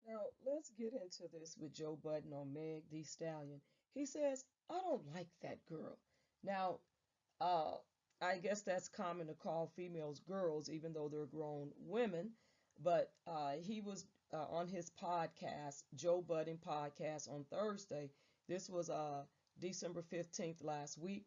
Now, let's get into this with Joe Budden on Meg Thee Stallion. He says, I don't like that girl. Now, uh, I guess that's common to call females girls, even though they're grown women. But he was on his podcast, Joe Budden podcast, on Thursday. This was December 15th last week.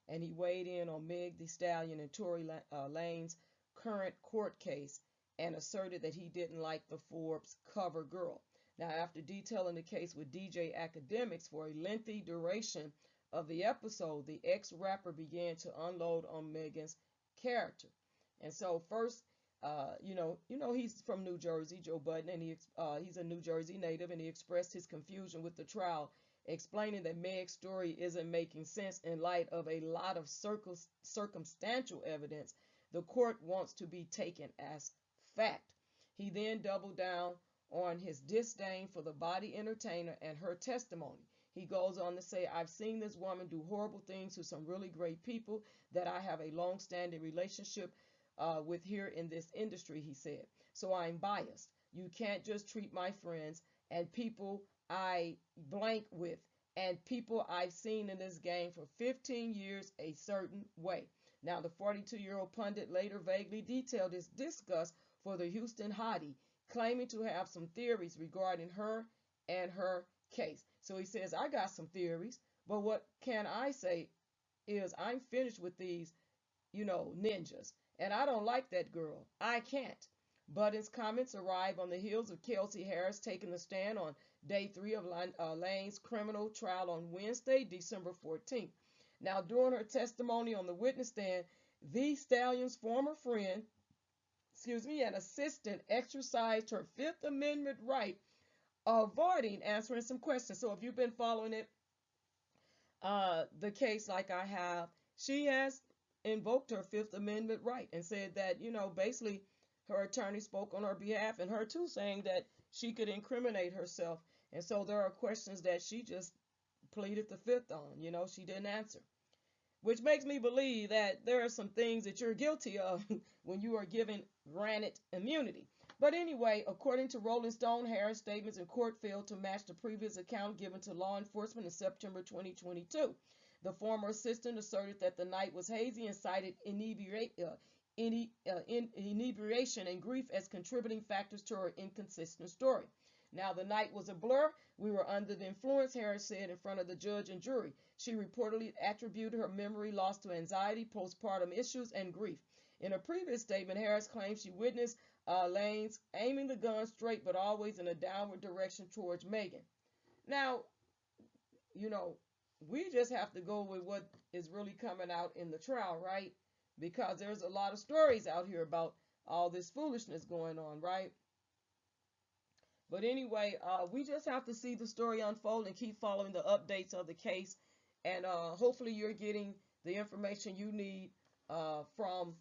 And he weighed in on Meg Thee Stallion and Tory Lane's current court case and asserted that he didn't like the Forbes cover girl. Now, after detailing the case with DJ Academics for a lengthy duration of the episode, the ex-rapper began to unload on Megan's character. And so first, he's from New Jersey, Joe Budden, and he's a New Jersey native, and he expressed his confusion with the trial, explaining that Meg's story isn't making sense in light of a lot of circumstantial evidence the court wants to be taken as fact. He then doubled down on his disdain for the body entertainer and her testimony. He goes on to say, I've seen this woman do horrible things to some really great people that I have a long-standing relationship with here in this industry, he said. So I'm biased. You can't just treat my friends and people I blank with and people I've seen in this game for 15 years a certain way. Now, the 42-year-old pundit later vaguely detailed his disgust for the Houston hottie, claiming to have some theories regarding her and her case. So he says, I got some theories, but what can I say is I'm finished with these, ninjas. And I don't like that girl. I can't. Budden's comments arrive on the heels of Kelsey Harris taking the stand on day 3 of Lane's criminal trial on Wednesday, December 14th. Now, during her testimony on the witness stand, the Stallion's former friend, and assistant exercised her Fifth Amendment right of avoiding answering some questions. So if you've been following the case like I have, she has invoked her Fifth Amendment right and said that, basically her attorney spoke on her behalf and her too, saying that she could incriminate herself. And so there are questions that she just pleaded the fifth on, she didn't answer. Which makes me believe that there are some things that you're guilty of when you are given granted immunity. But anyway, according to Rolling Stone, Harris' statements in court failed to match the previous account given to law enforcement in September 2022. The former assistant asserted that the night was hazy and cited inebriation and grief as contributing factors to her inconsistent story. Now, the night was a blur. We were under the influence, Harris said in front of the judge and jury. She reportedly attributed her memory loss to anxiety, postpartum issues, and grief. In a previous statement, Harris claimed she witnessed Lane's aiming the gun straight but always in a downward direction towards Megan. Now, we just have to go with what is really coming out in the trial, right? Because there's a lot of stories out here about all this foolishness going on, right? But anyway, we just have to see the story unfold and keep following the updates of the case. And hopefully you're getting the information you need from,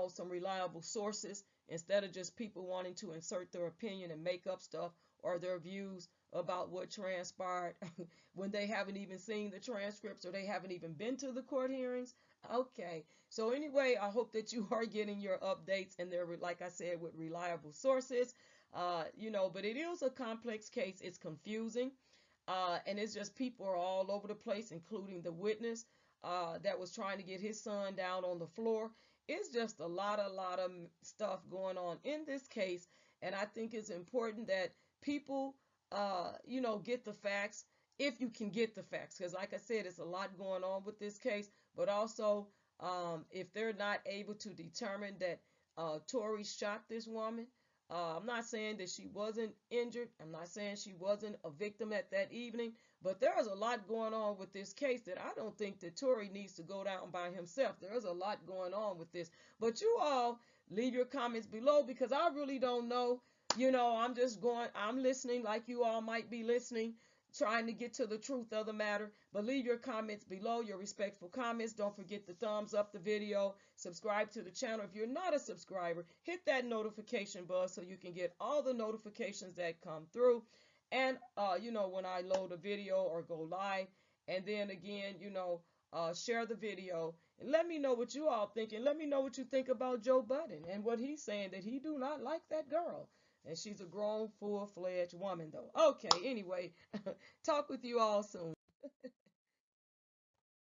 some reliable sources instead of just people wanting to insert their opinion and make up stuff or their views about what transpired when they haven't even seen the transcripts or they haven't even been to the court hearings. Okay. So anyway, I hope that you are getting your updates and they're, like I said, with reliable sources. But it is a complex case. It's confusing. And it's just people are all over the place, including the witness that was trying to get his son down on the floor. It's just a lot of stuff going on in this case. And I think it's important that people, get the facts if you can get the facts. Because like I said, it's a lot going on with this case. But also, if they're not able to determine that Tory shot this woman, I'm not saying that she wasn't injured. I'm not saying she wasn't a victim at that evening. But there is a lot going on with this case that I don't think that Tory needs to go down by himself. There is a lot going on with this. But you all leave your comments below because I really don't know. I'm listening like you all might be listening, trying to get to the truth of the matter. But leave your comments below, your respectful comments. Don't forget to thumbs up the video, subscribe to the channel. If you're not a subscriber, hit that notification bell so you can get all the notifications that come through. And, when I load a video or go live. And then again, share the video and let me know what you all think. And let me know what you think about Joe Budden and what he's saying, that he do not like that girl. And she's a grown, full-fledged woman, though. Okay, anyway, talk with you all soon.